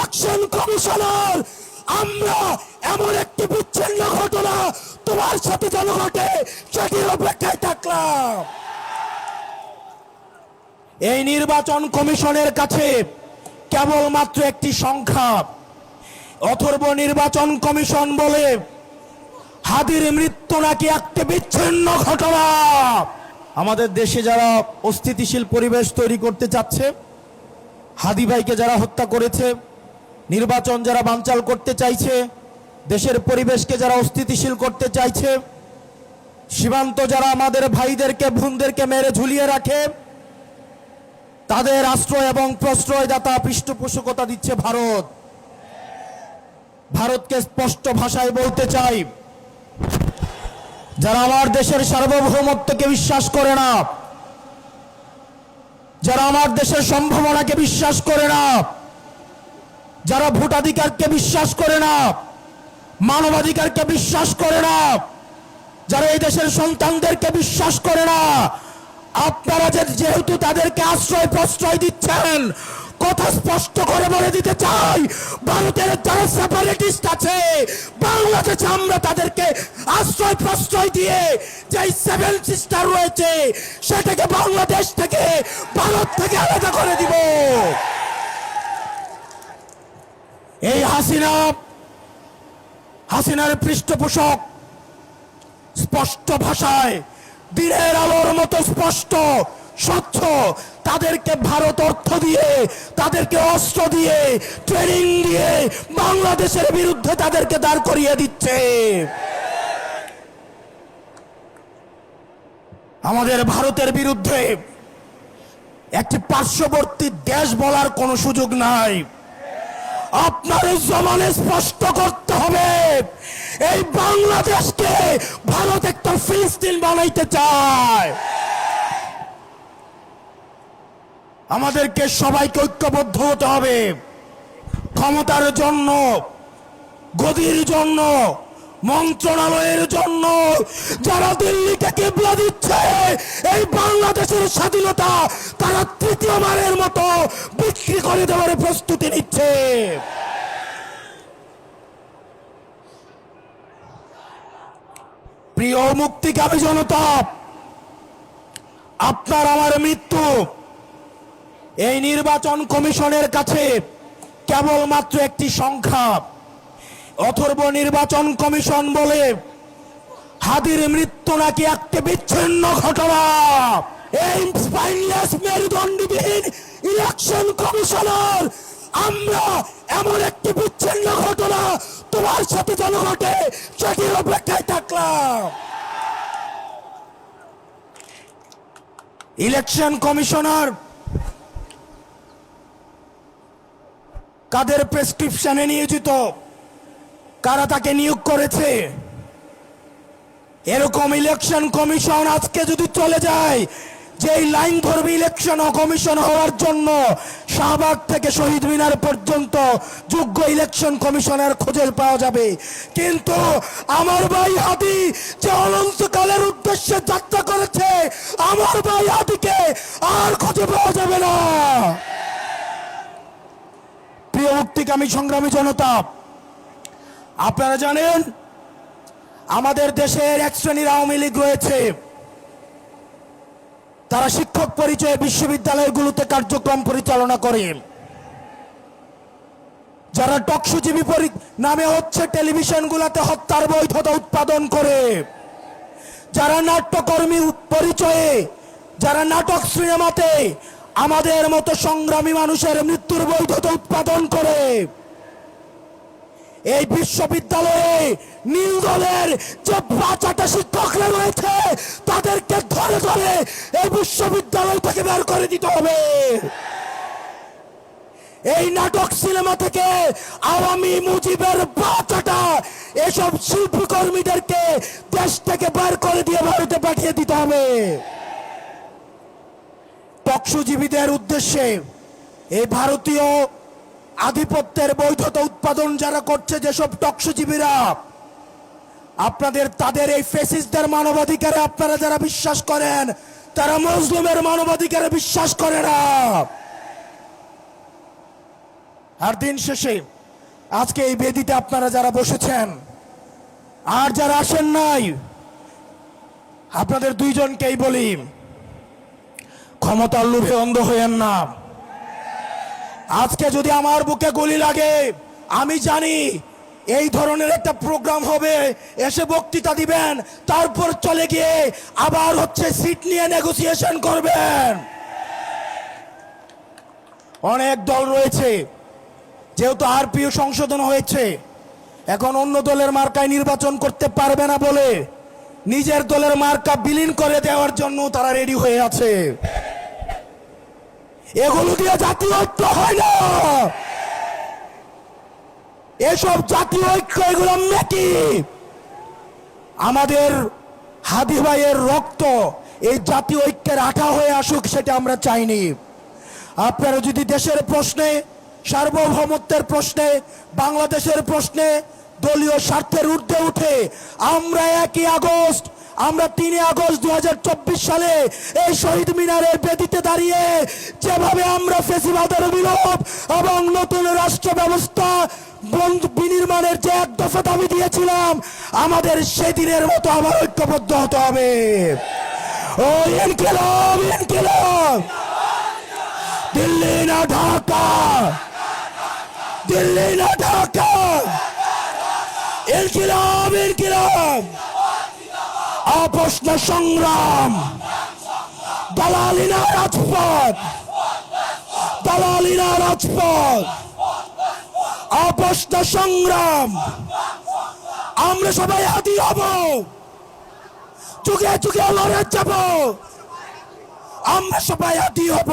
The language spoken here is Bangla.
ইলেকশন কমিশনার, আমরা এমন একটি বিচ্ছিন্ন ঘটনা তোমার সাথে যেন ঘটে সেটির অপেক্ষায় থাকলাম। এই নির্বাচন কমিশনের কাছে কেবলমাত্র একটি সংখ্যা। অথর্ব নির্বাচন কমিশন বলে হাদির মৃত্যু নাকি একটি বিচ্ছিন্ন ঘটনা। আমাদের দেশে যারা অস্থিতিশীল পরিবেশ তৈরি করতে চাচ্ছে, হাদি ভাইকে যারা হত্যা করেছে, নির্বাচন যারা বানচাল করতে চাইছে, দেশের পরিবেশকে যারা অস্থিতিশীল করতে চাইছে, সীমান্ত যারা আমাদের ভাইদেরকে বোনদেরকে মেরে ঝুলিয়ে রাখে, তাদের আশ্রয় এবং প্রশ্রয়দাতা পৃষ্ঠপোষকতা দিচ্ছে ভারত। ভারতকে স্পষ্ট ভাষায় বলতে চাই, যারা আমার দেশের সার্বভৌমত্বকে বিশ্বাস করে না, যারা আমার দেশের সম্ভাবনাকে বিশ্বাস করে না, যারা ভোটাধিকারকে বিশ্বাস করে না, মানবাধিকারকে বিশ্বাস করে না, যারা এই দেশের সন্তানদেরকে বিশ্বাস করে না, আপনারা যেহেতু তাদেরকে আশ্রয় প্রশ্রয় দিচ্ছেন, কথা স্পষ্ট করে বলে দিতে চাই, ভারতের যারা সেপারেটিস্ট আছে বাংলাদেশে আমরা তাদেরকে আশ্রয় প্রশ্রয় দিয়ে যে সেভেন সিস্টার রয়েছে সেটাকে বাংলাদেশ থেকে, ভারত থেকে আলাদা করে দিব। এই হাসিনার পৃষ্ঠপোষক স্পষ্ট ভাষায় দিনের আলোর মতো স্পষ্ট স্বচ্ছ, তাদেরকে ভারত অর্থ দিয়ে, তাদেরকে অস্ত্র দিয়ে, ট্রেনিং দিয়ে বাংলাদেশের বিরুদ্ধে তাদেরকে দাঁড় করিয়ে দিচ্ছে। আমাদের ভারতের বিরুদ্ধে একটি পার্শ্ববর্তী দেশ বলার কোনো সুযোগ নাই। আপনার জমানে স্পষ্ট করতে হবে, এই বাংলাদেশকে ভারত একটা ফিলিস্তিন বানাইতে চায়। আমাদেরকে সবাইকে ঐক্যবদ্ধ হতে হবে। ক্ষমতার জন্য, গদির জন্য, মন্ত্রণালয়ের জন্য যারা দিল্লিকে কিবলা দিচ্ছে, এই বাংলাদেশের স্বাধীনতা তারা তৃতীয়বারের মতো বিক্রি করে দেওয়ার প্রস্তুতি নিচ্ছে। প্রিয় মুক্তিকামী জনতা, আপনার আমার মৃত্যু এই নির্বাচন কমিশনের কাছে কেবলমাত্র একটি সংখ্যা। অথর্ব নির্বাচন কমিশন বলে হাদির মৃত্যু নাকি একটি বিচ্ছিন্ন ঘটনা। এই স্পাইনলেস মেরুদণ্ডবিহীন ইলেকশন কমিশনার, আমরা এমন একটি বিচ্ছিন্ন ঘটনা তোমার সাথে যেন ঘটে সেটির অপেক্ষায় থাকলাম। ইলেকশন কমিশনার কাদের প্রেসক্রিপশনে নিয়োজিত, কারা তাকে নিয়োগ করেছে? এরকম ইলেকশন কমিশন আজকে যদি চলে যায়, যে লাইন ধরবে ইলেকশন কমিশন হওয়ার জন্য শাহবাগ থেকে শহীদ মিনার পর্যন্ত যোগ্য ইলেকশন কমিশনের খোঁজে পাওয়া যাবে, কিন্তু আমার ভাই হাদি যে অনন্তকালের উদ্দেশ্যে যাত্রা করেছে, আমার ভাই হাদিকে আর খুঁজে পাওয়া যাবে না। প্রিয় মুক্তিকামী সংগ্রামী জনতা, আপনারা জানেন আমাদের দেশের এক শ্রেণীর আওয়ামী লীগ রয়েছে, তারা শিক্ষক পরিচয়ে বিশ্ববিদ্যালয়গুলোতে কার্যক্রম পরিচালনা করে, যারা টকশোজীবী নামে হচ্ছে টেলিভিশনগুলোতে হত্যার বৈধতা উৎপাদন করে, যারা নাট্যকর্মী পরিচয়ে, যারা নাটক সিনেমাতে আমাদের মতো সংগ্রামী মানুষের মৃত্যুর বৈধতা উৎপাদন করে, এই বিশ্ববিদ্যালয়ে নীল দলের যে ৫টা শিক্ষকরা রয়েছে তাদেরকে ধরে ধরে এই বিশ্ববিদ্যালয় থেকে বের করে দিতে হবে। এই নাটক সিনেমা থেকে আওয়ামী মুজিবের ৫টা এসব শিল্পী কর্মীদেরকে দেশ থেকে বের করে দিয়ে ভারতে পাঠিয়ে দিতে হবে। টকশোজীবীদের উদ্দেশ্যে এই ভারতীয় আধিপত্যের বৈধতা উৎপাদন যারা করছে, যেসব টকশোজীবীরা, তাদের এই ফ্যাসিস্টদের মানবাধিকারে আপনারা যারা বিশ্বাস করেন, তারা মুসলিমের মানবাধিকারে বিশ্বাস করে না। আর দিন শেষে আজকে এই বেদিতে আপনারা যারা বসেছেন আর যারা আসেন নাই, আপনাদের দুইজনকেই বলি, ক্ষমতার লোভে অন্ধ হয়েন না। আজকে যদি আমার বুকে গুলি লাগে, আমি জানি এই ধরনের একটা প্রোগ্রাম হবে, এসে বক্তৃতা দিবেন, তারপর চলে গিয়ে আবার সিট নিয়ে নেগোসিয়েশন করবেন। অনেক দল রয়েছে, যেহেতু আরপিও সংশোধন হয়েছে, এখন অন্য দলের মার্কায় নির্বাচন করতে পারবে না বলে নিজের দলের মার্কা বিলীন করে দেওয়ার জন্য তারা রেডি হয়ে আছে। এগুলো দিয়ে জাতীয় ঐক্য হয় না। এসব জাতীয় ঐক্য এগুলো মেকি। আমাদের হাদি ভাইয়ের রক্ত এই জাতীয় ঐক্যের আঠা হয়ে আসুক, সেটা আমরা চাইনি। আপনারা যদি দেশের প্রশ্নে, সার্বভৌমত্বের প্রশ্নে, বাংলাদেশের প্রশ্নে দলীয় স্বার্থের ঊর্ধ্বে উঠে আমরা 3 আগস্ট 2024 সালে এই শহীদ মিনারের বেদিতে দাঁড়িয়ে যেভাবে আমরা ফ্যাসিবাদের বিলোপ এবং নতুন রাষ্ট্র ব্যবস্থা বিনির্মাণের যে এক দফা দাবি দিয়েছিলাম, আমাদের সেদিনের মতো আবার ঐক্যবদ্ধ হতে হবে। ও ইনকিলাব, ইনকিলাব, দিল্লি না ঢাকা, দিল্লি না ঢাকা, ইনকিলাব, ইনকিলাব, আপোষ না সংগ্রাম, দালালি না রাজপথ, দালালি না রাজপথ, আপোষ না সংগ্রাম। আমরা সবাই হাদি হব, যুগে যুগে লড়ে যাব, আমরা সবাই হাদি হব।